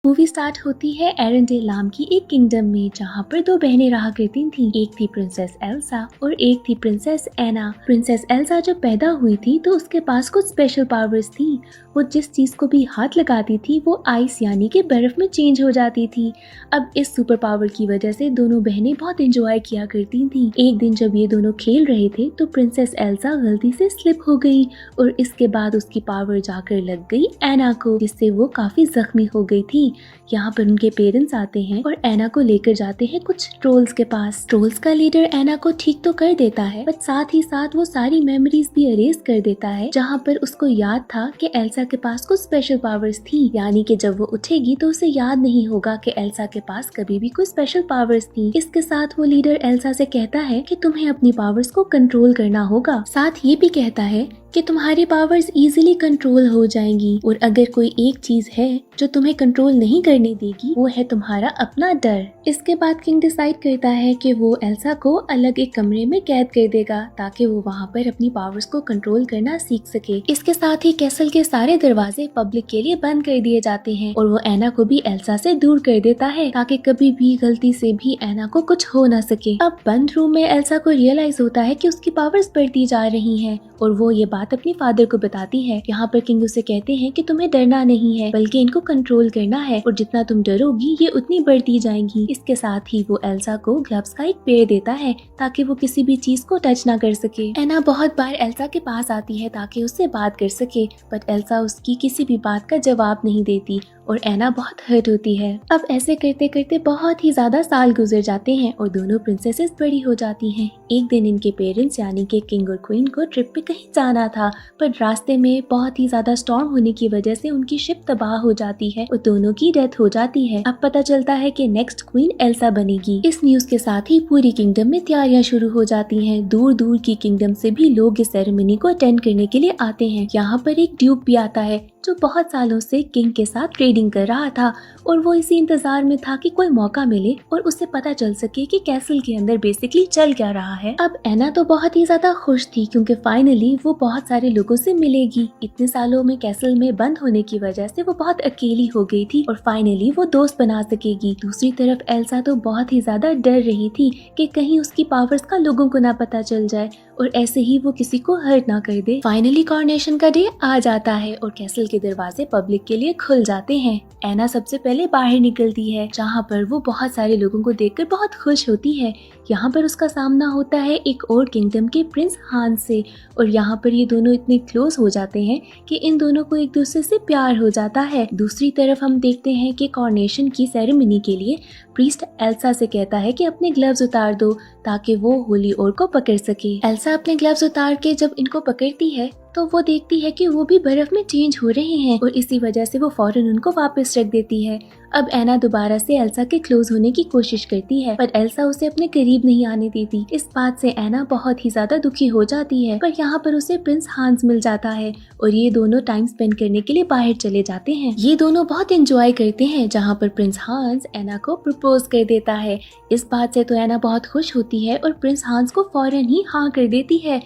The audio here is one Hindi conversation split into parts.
मूवी स्टार्ट होती है एरेंडेल नाम की एक किंगडम में, जहाँ पर दो बहनें रहा करती थीं। एक थी प्रिंसेस एल्सा और एक थी प्रिंसेस एना। प्रिंसेस एल्सा जब पैदा हुई थी तो उसके पास कुछ स्पेशल पावर्स थी। वो जिस चीज को भी हाथ लगाती थी वो आइस यानी कि बर्फ में चेंज हो जाती थी। अब इस सुपर पावर की वजह से दोनों बहनें बहुत एंजॉय किया करती थीं। एक दिन जब ये दोनों खेल रहे थे तो प्रिंसेस एल्सा गलती से स्लिप हो गई और इसके बाद उसकी पावर जाकर लग गई एना को, जिससे वो काफी जख्मी हो गई थी। यहाँ पर उनके पेरेंट्स आते हैं और एना को लेकर जाते हैं कुछ ट्रोल्स के पास। ट्रोल्स का लीडर एना को ठीक तो कर देता है, बट साथ ही साथ वो सारी मेमोरीज भी अरेज कर देता है, जहाँ पर उसको याद था कि एल्सा के पास कुछ स्पेशल पावर्स थी। यानी कि जब वो उठेगी तो उसे याद नहीं होगा कि एल्सा के पास कभी भी कोई स्पेशल पावर्स थी। इसके साथ वो लीडर एल्सा से कहता है कि तुम्हें अपनी पावर्स को कंट्रोल करना होगा। साथ ये भी कहता है कि तुम्हारी पावर्स इजीली कंट्रोल हो जाएंगी और अगर कोई एक चीज है जो तुम्हें कंट्रोल नहीं करने देगी वो है तुम्हारा अपना डर। इसके बाद किंग डिसाइड करता है कि वो एल्सा को अलग एक कमरे में कैद कर देगा ताकि वो वहाँ पर अपनी पावर्स को कंट्रोल करना सीख सके। इसके साथ ही कैसल के सारे दरवाजे पब्लिक के लिए बंद कर दिए जाते हैं और वो एना को भी एल्सा से दूर कर देता है ताकि कभी भी गलती से भी एना को कुछ हो ना सके। अब बंद रूम में एल्सा को रियलाइज होता है कि उसकी पावर्स बढ़ती जा रही हैं और वो ये बात अपनी फादर को बताती है। यहाँ पर किंग उसे कहते हैं कि तुम्हें डरना नहीं है बल्कि इनको कंट्रोल करना है और जितना तुम डरोगी ये उतनी बढ़ती जाएंगी। इसके साथ ही वो एल्सा को ग्लव्स का एक पेड़ देता है ताकि वो किसी भी चीज को टच ना कर सके। एना बहुत बार एल्सा के पास आती है ताकि उससे बात कर सके, बट एल्सा उसकी किसी भी बात का जवाब नहीं देती और एना बहुत हर्ट होती है। अब ऐसे करते करते बहुत ही ज्यादा साल गुजर जाते हैं और दोनों प्रिंसेसेस बड़ी हो जाती हैं। एक दिन इनके पेरेंट्स यानी कि किंग और क्वीन को ट्रिप पे कहीं जाना था, पर रास्ते में बहुत ही ज्यादा स्टॉर्म होने की वजह से उनकी शिप तबाह हो जाती है और दोनों की डेथ हो जाती है। अब पता चलता है कि नेक्स्ट क्वीन एल्सा बनेगी। इस न्यूज के साथ ही पूरी किंगडम में तैयारियां शुरू हो जाती हैं। दूर दूर की किंगडम से भी लोग इस सेरेमनी को अटेंड करने के लिए आते हैं। यहाँ पर एक ड्यूक भी आता है जो बहुत सालों से किंग के साथ ट्रेडिंग कर रहा था और वो इसी इंतजार में था कि कोई मौका मिले और उसे पता चल सके कि कैसल के अंदर बेसिकली चल क्या रहा है। अब एना तो बहुत ही ज्यादा खुश थी क्योंकि फाइनली वो बहुत सारे लोगों से मिलेगी। इतने सालों में कैसल में बंद होने की वजह से वो बहुत अकेली हो गई थी और फाइनली वो दोस्त बना सकेगी। दूसरी तरफ एल्सा तो बहुत ही ज्यादा डर रही थी कि कहीं उसकी पावर्स का लोगों को ना पता चल जाए और ऐसे ही वो किसी को हर्ट ना कर दे। फाइनली कॉरोनेशन का डे आ जाता है और कैसल के दरवाजे पब्लिक के लिए खुल जाते हैं। एना सबसे पहले बाहर निकलती है जहाँ पर वो बहुत सारे लोगों को देखकर बहुत खुश होती है। यहाँ पर उसका सामना होता है एक और किंगडम के प्रिंस हांस से और यहाँ पर ये दोनों इतने क्लोज हो जाते हैं कि इन दोनों को एक दूसरे से प्यार हो जाता है। दूसरी तरफ हम देखते हैं कि कॉरोनेशन की सेरेमनी के लिए प्रीस्ट एल्सा से कहता है कि अपने ग्लव्स उतार दो ताकि वो होली ओर को पकड़ सके। एल्सा अपने ग्लव्स उतार के जब इनको पकड़ती है तो वो देखती है कि वो भी बर्फ में चेंज हो रहे हैं और इसी वजह से वो फौरन उनको वापस रख देती है। अब एना दोबारा से एल्सा के क्लोज होने की कोशिश करती है पर एल्सा उसे अपने करीब नहीं आने देती। इस बात से एना बहुत ही ज्यादा दुखी हो जाती है, पर यहाँ पर उसे प्रिंस हांस मिल जाता है और ये दोनों टाइम स्पेंड करने के लिए बाहर चले जाते हैं। ये दोनों बहुत एंजॉय करते हैं जहाँ पर प्रिंस हांस एना को प्रपोज कर देता है। इस बात से तो एना बहुत खुश होती है और प्रिंस हांस को फौरन ही हाँ कर देती है।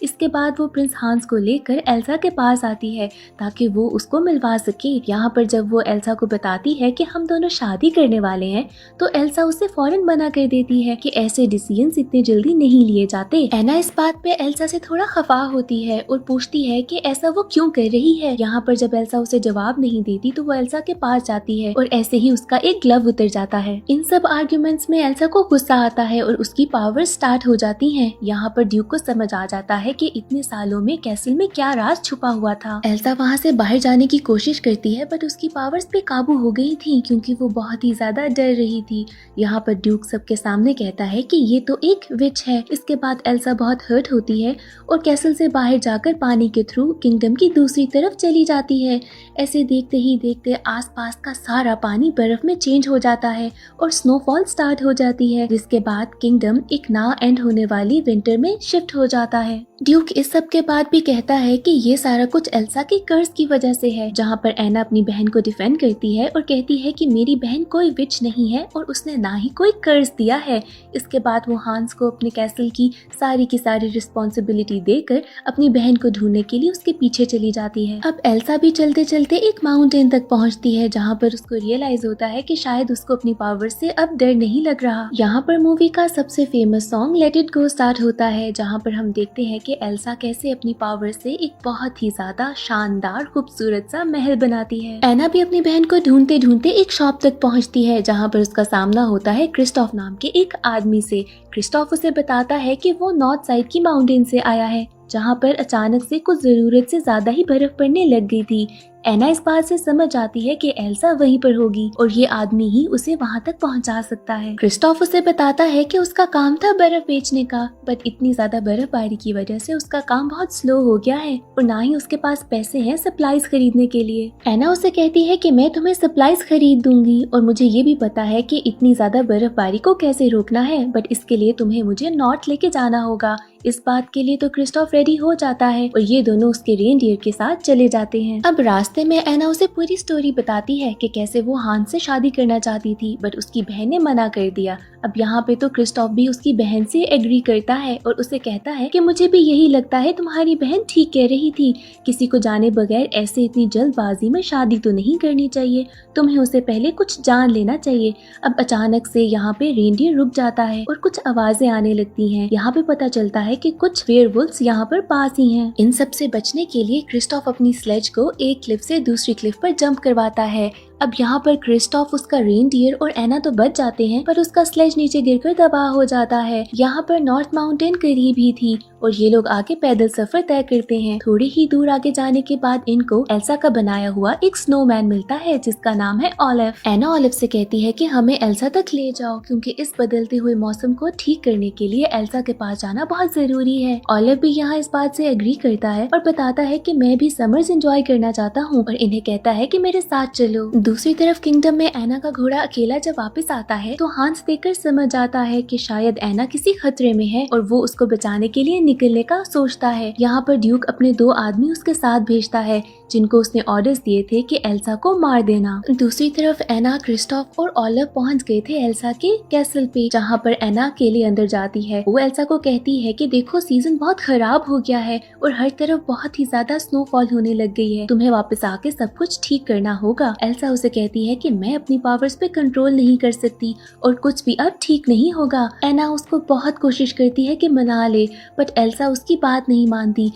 इसके बाद वो प्रिंस हांस को लेकर एल्सा के पास आती है ताकि वो उसको मिलवा सके। यहाँ पर जब वो एल्सा को बताती है कि हम दोनों शादी करने वाले हैं तो एल्सा उसे फौरन मना कर देती है कि ऐसे डिसीजंस इतने जल्दी नहीं लिए जाते। एना इस बात पे एल्सा से थोड़ा खफा होती है और पूछती है कि ऐसा वो क्यों कर रही है। यहाँ पर जब एल्सा उसे जवाब नहीं देती तो वो एल्सा के पास जाती है और ऐसे ही उसका एक ग्लव उतर जाता है। इन सब आर्ग्यूमेंट्स में एल्सा को गुस्सा आता है और उसकी पावर स्टार्ट हो जाती है। यहाँ पर ड्यूक को समझ आ जाता है कि इतने सालों में कैसल में क्या राज छुपा हुआ था। एल्सा वहाँ से बाहर जाने की कोशिश करती है बट उसकी पावर्स पे काबू हो गई थी क्योंकि वो बहुत ही ज्यादा डर रही थी। यहाँ पर ड्यूक सबके सामने कहता है कि ये तो एक विच है। इसके बाद एल्सा बहुत हर्ट होती है और कैसल से बाहर जाकर पानी के थ्रू किंगडम की दूसरी तरफ चली जाती है। ऐसे देखते ही देखते आसपास का सारा पानी बर्फ में चेंज हो जाता है और स्नोफॉल स्टार्ट हो जाती है, जिसके बाद किंगडम एक ना एंड होने वाली विंटर में शिफ्ट हो जाता है। ड्यूक इस सब के बाद भी कहता है कि ये सारा कुछ एल्सा के कर्ज की वजह से है, जहाँ पर एना अपनी बहन को डिफेंड करती है और कहती है कि मेरी बहन कोई विच नहीं है और उसने ना ही कोई कर्ज दिया है। इसके बाद वो हांस को अपने कैसल की सारी रिस्पॉन्सिबिलिटी देकर अपनी बहन को ढूंढने के लिए उसके पीछे चली जाती है। अब एल्सा भी चलते चलते एक माउंटेन तक पहुंचती है, जहाँ पर उसको रियलाइज होता है कि शायद उसको अपनी पावर से अब डर नहीं लग रहा। यहाँ पर मूवी का सबसे famous song let it go start होता है, जहाँ पर हम देखते हैं कि एल्सा कैसे अपनी पावर से एक बहुत ही ज्यादा शानदार खूबसूरत सा महल बनाती है। एना भी अपनी बहन को ढूंढते ढूंढते एक शॉप तक पहुंचती है, जहाँ पर उसका सामना होता है क्रिस्टोफ नाम के एक आदमी से। क्रिस्टोफ उसे बताता है कि वो नॉर्थ साइड की माउंटेन से आया है, जहाँ पर अचानक से कुछ जरूरत से ज्यादा ही बर्फ पड़ने लग गई थी। एना इस बात से समझ जाती है कि एल्सा वहीं पर होगी और ये आदमी ही उसे वहाँ तक पहुँचा सकता है। क्रिस्टोफ उसे बताता है कि उसका काम था बर्फ बेचने का, बट इतनी ज्यादा बर्फबारी की वजह से उसका काम बहुत स्लो हो गया है और ना ही उसके पास पैसे हैं सप्लाईज खरीदने के लिए। एना उसे कहती है कि मैं तुम्हें सप्लाईज खरीद दूंगी और मुझे ये भी पता है कि इतनी ज्यादा बर्फबारी को कैसे रोकना है, बट इसके लिए तुम्हें मुझे नॉर्थ लेके जाना होगा। इस बात के लिए तो क्रिस्टोफ रेडी हो जाता है और ये दोनों उसके रेनडियर के साथ चले जाते हैं। अब रास्ते में एना उसे पूरी स्टोरी बताती है कि कैसे वो हांस से शादी करना चाहती थी, बट उसकी बहन ने मना कर दिया। अब यहाँ पे तो क्रिस्टोफ भी उसकी बहन से एग्री करता है और उसे कहता है कि मुझे भी यही लगता है, तुम्हारी बहन ठीक कह रही थी, किसी को जाने बगैर ऐसे इतनी जल्दबाजी में शादी तो नहीं करनी चाहिए, तुम्हें उसे पहले कुछ जान लेना चाहिए। अब अचानक से यहाँ पे रेनडियर रुक जाता है और कुछ आवाजें आने लगती हैं। यहाँ पे पता चलता है कि कुछ वेयरवुल्व्स यहाँ पर पास ही हैं। इन सब से बचने के लिए क्रिस्टोफ अपनी स्लेज को एक क्लिफ से दूसरी क्लिफ पर जंप करवाता है। अब यहाँ पर क्रिस्टोफ, उसका रेनडियर और एना तो बच जाते हैं, पर उसका स्लेज नीचे गिरकर तबाह हो जाता है। यहाँ पर नॉर्थ माउंटेन करीब ही थी और ये लोग आगे पैदल सफर तय करते हैं। थोड़ी ही दूर आगे जाने के बाद इनको एल्सा का बनाया हुआ एक स्नोमैन मिलता है, जिसका नाम है ओलिव। एना ओलिव से कहती है कि हमें एल्सा तक ले जाओ, क्योंकि इस बदलते हुए मौसम को ठीक करने के लिए एल्सा के पास जाना बहुत जरूरी है। ओलिव भी यहाँ इस बात से एग्री करता है और बताता है कि मैं भी समर्स एंजॉय करना चाहता हूँ और इन्हें कहता है कि मेरे साथ चलो। दूसरी तरफ किंगडम में एना का घोड़ा अकेला जब वापस आता है तो हांस देखकर समझ जाता है कि शायद एना किसी खतरे में है और वो उसको बचाने के लिए निकलने का सोचता है। यहाँ पर ड्यूक अपने 2 आदमी उसके साथ भेजता है, जिनको उसने ऑर्डर्स दिए थे कि एल्सा को मार देना। दूसरी तरफ एना, क्रिस्टोफ और ओलिव पहुंच गए थे एल्सा के कैसल पे, जहाँ पर एना अकेले अंदर जाती है। वो एल्सा को कहती है कि देखो, सीजन बहुत खराब हो गया है और हर तरफ बहुत ही ज्यादा स्नोफॉल होने लग गई है, तुम्हें वापस आके सब कुछ ठीक करना होगा। एल्सा उसे कहती है कि मैं अपनी पावर्स पे कंट्रोल नहीं कर सकती और कुछ भी अब ठीक नहीं होगा। एना उसको बहुत कोशिश करती है कि मना ले, बट एल्सा उसकी बात नहीं मानती।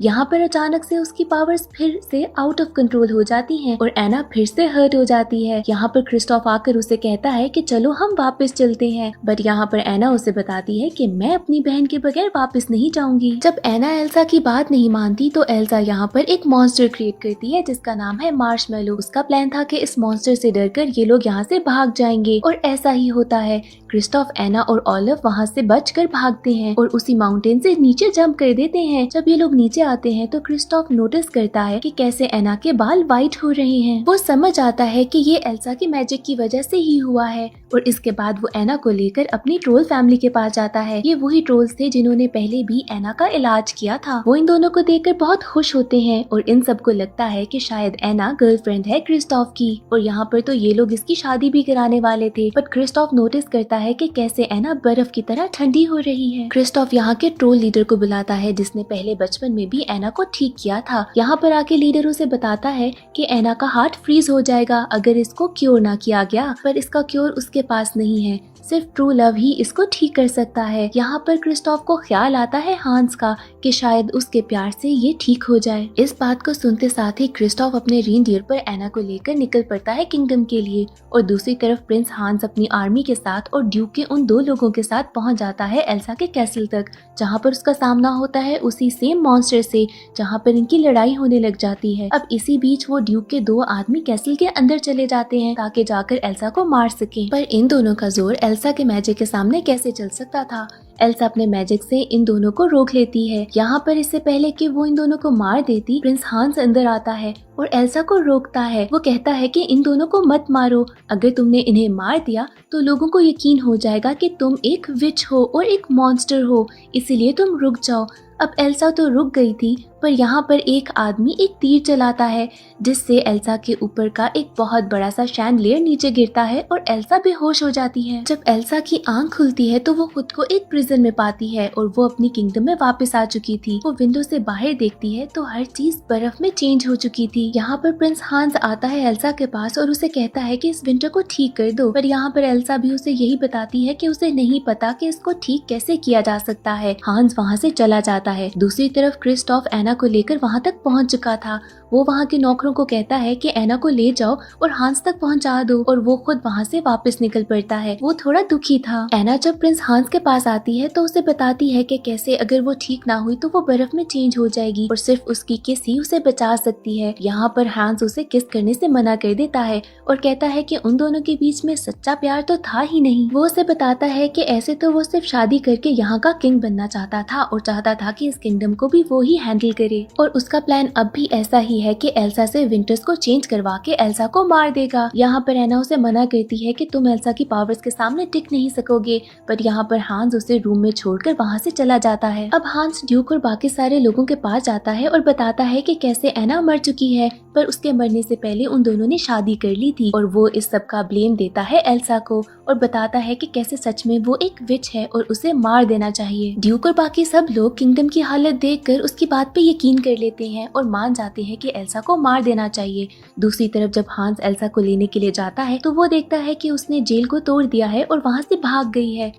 यहाँ पर अचानक से उसकी पावर्स फिर से आउट ऑफ कंट्रोल हो जाती हैं और एना फिर से हर्ट हो जाती है। यहाँ पर क्रिस्टोफ आकर उसे कहता है कि चलो हम वापस चलते हैं, बट यहाँ पर एना उसे बताती है कि मैं अपनी बहन के बगैर वापस नहीं जाऊंगी। जब एना एल्सा की बात नहीं मानती तो एल्सा यहाँ पर एक मॉन्स्टर क्रिएट करती है, जिसका नाम है मार्शमैलो। उसका प्लान था कि इस मॉन्स्टर से डरकर ये लोग यहाँ से भाग जाएंगे और ऐसा ही होता है। क्रिस्टोफ, एना और ओलिव वहाँ से बचकर भागते हैं और उसी माउंटेन से नीचे जंप कर देते हैं। जब ये लोग नीचे आते हैं तो क्रिस्टोफ नोटिस करता है कि कैसे एना के बाल वाइट हो रहे हैं। वो समझ आता है कि ये एल्सा की मैजिक की वजह से ही हुआ है और इसके बाद वो एना को लेकर अपनी ट्रोल फैमिली के पास जाता है। ये वही ट्रोल्स थे जिन्होंने पहले भी एना का इलाज किया था। वो इन दोनों को देखकर बहुत खुश होते हैं और इन सबको लगता है कि शायद एना गर्लफ्रेंड है क्रिस्टोफ की और यहाँ पर तो ये लोग इसकी शादी भी कराने वाले थे। बट क्रिस्टोफ नोटिस करता है कि कैसे एना बर्फ की तरह ठंडी हो रही है। क्रिस्टोफ यहाँ के ट्रोल लीडर को बुलाता है, जिसने पहले बचपन में भी एना को ठीक किया था। यहाँ पर आके लीडर उसे बताता है कि एना का हार्ट फ्रीज हो जाएगा अगर इसको क्योर ना किया गया, पर इसका क्योर उसके पास नहीं है, सिर्फ ट्रू लव ही इसको ठीक कर सकता है। यहाँ पर क्रिस्टोफ को ख्याल आता है हांस का कि शायद उसके प्यार से ये ठीक हो जाए। इस बात को सुनते साथ ही क्रिस्टोफ अपने रेनडियर पर एना को लेकर निकल पड़ता है किंगडम के लिए और दूसरी तरफ प्रिंस हांस अपनी आर्मी के साथ और ड्यूक के उन 2 लोगों के साथ पहुंच जाता है एल्सा के कैसल तक, जहाँ पर उसका सामना होता है उसी सेम मॉन्स्टर से जहाँ पर इनकी लड़ाई होने लग जाती है। अब इसी बीच वो ड्यूक के 2 आदमी कैसल के अंदर चले जाते हैं ताकि जाकर एल्सा को मार सके, पर इन दोनों का जोर एल्सा के मैजिक के सामने कैसे चल सकता था। एल्सा अपने मैजिक से इन दोनों को रोक लेती है। यहाँ पर इससे पहले कि वो इन दोनों को मार देती, प्रिंस हांस अंदर आता है और एल्सा को रोकता है। वो कहता है कि इन दोनों को मत मारो, अगर तुमने इन्हें मार दिया तो लोगों को यकीन हो जाएगा कि तुम एक विच हो और एक मॉन्स्टर हो, इसीलिए तुम रुक जाओ। अब एल्सा तो रुक गई थी, पर यहाँ पर एक आदमी एक तीर चलाता है जिससे एल्सा के ऊपर का एक बहुत बड़ा सा शैंडलियर नीचे गिरता है और एल्सा बेहोश हो जाती है। जब एल्सा की आंख खुलती है तो वो खुद को एक प्रिजन में पाती है और वो अपनी किंगडम में वापस आ चुकी थी। वो विंडो से बाहर देखती है तो हर चीज बर्फ में चेंज हो चुकी थी। यहाँ पर प्रिंस हांस आता है एल्सा के पास और उसे कहता है कि इस विंटर को ठीक कर दो, पर यहाँ पर एल्सा भी उसे यही बताती है कि उसे नहीं पता कि इसको ठीक कैसे किया जा सकता है। हांस वहाँ से चला जाता है। दूसरी तरफ क्रिस्टोफ एना को लेकर वहाँ तक पहुँच चुका था। वो वहाँ के नौकरों को कहता है कि एना को ले जाओ और हांस तक पहुँचा दो, और वो खुद वहाँ से वापस निकल पड़ता है। वो थोड़ा दुखी था। एना जब प्रिंस हांस के पास आती है तो उसे बताती है कि कैसे अगर वो ठीक ना हुई तो वो बर्फ में चेंज हो जाएगी और सिर्फ उसकी किस ही उसे बचा सकती है। यहाँ पर हांस उसे किस करने से मना कर देता है और कहता है कि उन दोनों के बीच में सच्चा प्यार तो था ही नहीं। वो उसे बताता है कि ऐसे तो वो सिर्फ शादी करके यहाँ का किंग बनना चाहता था और चाहता था कि इस किंगडम को भी वो ही हैंडल करे, और उसका प्लान अब भी ऐसा ही है कि एल्सा से विंटर्स को चेंज करवा के एल्सा को मार देगा। यहाँ पर एना उसे मना करती है कि तुम एल्सा की पावर्स के सामने टिक नहीं सकोगे, पर यहाँ पर हांस उसे रूम में छोड़कर वहाँ से चला जाता है। अब हांस ड्यूक और बाकी सारे लोगों के पास जाता है और बताता है कि कैसे एना मर चुकी है, पर उसके मरने से पहले उन दोनों ने शादी कर ली थी, और वो इस सब का ब्लेम देता है एल्सा को और बताता है कि कैसे सच में वो एक विच है और उसे मार देना चाहिए। ड्यूक और बाकी सब लोग किंगडम की हालत देखकर उसकी बात पे यकीन कर लेते हैं और मान जाते हैं कि एल्सा को मार देना चाहिए। दूसरी तरफ जब हांस एल्सा को लेने के लिए जाता है तो वो देखता है कि उसने जेल को तोड़ दिया है और वहाँ से भाग गई है।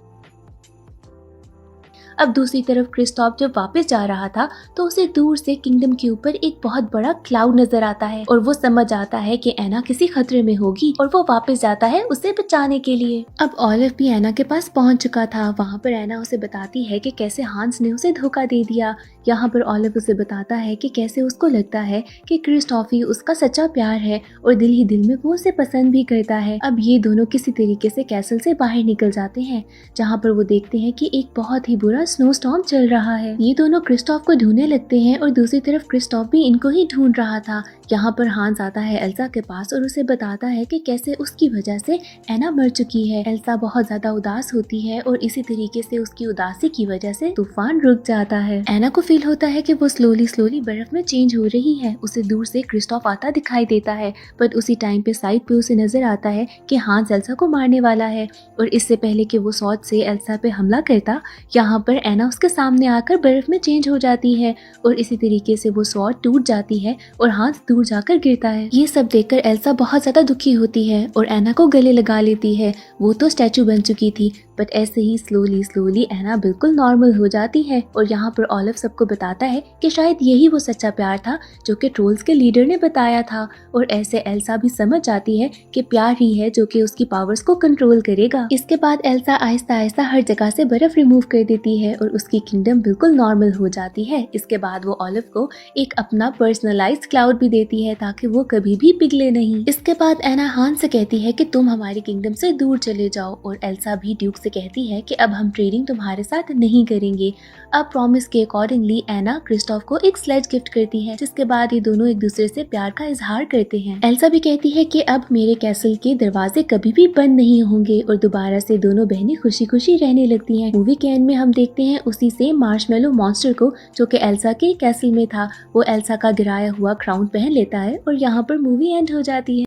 अब दूसरी तरफ क्रिस्टोफ जब वापस जा रहा था तो उसे दूर से किंगडम के ऊपर एक बहुत बड़ा क्लाउड नजर आता है और वो समझ आता है कि एना किसी खतरे में होगी और वो वापस जाता है उसे बचाने के लिए। अब ऑलिव भी एना के पास पहुंच चुका था। वहाँ पर एना उसे बताती है कि कैसे हांस ने उसे धोखा दे दिया। यहाँ पर ऑलिव उसे बताता है कि कैसे उसको लगता है कि क्रिस्टोफ ही उसका सच्चा प्यार है और दिल ही दिल में वो उसे पसंद भी करता है। अब ये दोनों किसी तरीके से कैसल से बाहर निकल जाते हैं, जहाँ पर वो देखते हैं कि एक बहुत ही बुरा स्नोस्टॉर्म चल रहा है। ये दोनों क्रिस्टोफ को ढूंढने लगते हैं और दूसरी तरफ क्रिस्टोफ भी इनको ही ढूंढ रहा था। यहाँ पर हांस आता है एल्सा के पास और उसे बताता है कि कैसे उसकी वजह से एना मर चुकी है। एल्सा बहुत ज्यादा उदास होती है और इसी तरीके से उसकी उदासी की वजह से तूफान रुक जाता है। एना को फील होता है कि वो स्लोली बर्फ में चेंज हो रही है। उसे दूर से क्रिस्टोफ आता दिखाई देता है, पर उसी टाइम पे साइड पे उसे नजर आता है कि हांस एल्सा को मारने वाला है, और इससे पहले कि वो सॉर्ड से एल्सा पे हमला करता, यहाँ पर एना उसके सामने आकर बर्फ में चेंज हो जाती है और इसी तरीके से वो सॉर्ड टूट जाती है और हांस दूर जाकर गिरता है। ये सब देखकर एल्सा बहुत ज्यादा दुखी होती है और एना को गले लगा लेती है। वो तो स्टैचू बन चुकी थी, बट ऐसे ही स्लोली एना बिल्कुल नॉर्मल हो जाती है और यहाँ पर ऑलिव सबको बताता है कि शायद यही वो सच्चा प्यार था जो कि ट्रोल्स के लीडर ने बताया था, और ऐसे एल्सा भी समझ जाती है कि प्यार ही है जो कि उसकी पावर्स को कंट्रोल करेगा। इसके बाद एल्सा आहिस्ता आहिस्ता हर जगह से बर्फ रिमूव कर देती है और उसकी किंगडम बिल्कुल नॉर्मल हो जाती है। इसके बाद वो ऑलिव को एक अपना पर्सनलाइज्ड क्लाउड भी देती है ताकि वो कभी भी पिघले नहीं। इसके बाद एना हांस से कहती है कि तुम हमारी किंगडम से दूर चले जाओ, और एल्सा भी ड्यूक से कहती है कि अब हम ट्रेडिंग तुम्हारे साथ नहीं करेंगे। अब प्रॉमिस के अकॉर्डिंगली एना क्रिस्टोफ को एक स्लेज गिफ्ट करती है, जिसके बाद ये दोनों एक दूसरे से प्यार का इजहार करते हैं। एल्सा भी कहती है कि अब मेरे कैसल के दरवाजे कभी भी बंद नहीं होंगे, और दोबारा से दोनों बहनें खुशी खुशी रहने लगती हैं। मूवी के एंड में हम देखते हैं उसी से मार्शमेलो मॉन्स्टर को, जो कि एल्सा के कैसल में था, वो एल्सा का गिराया हुआ क्राउन पहन लेता है और यहाँ पर मूवी एंड हो जाती है।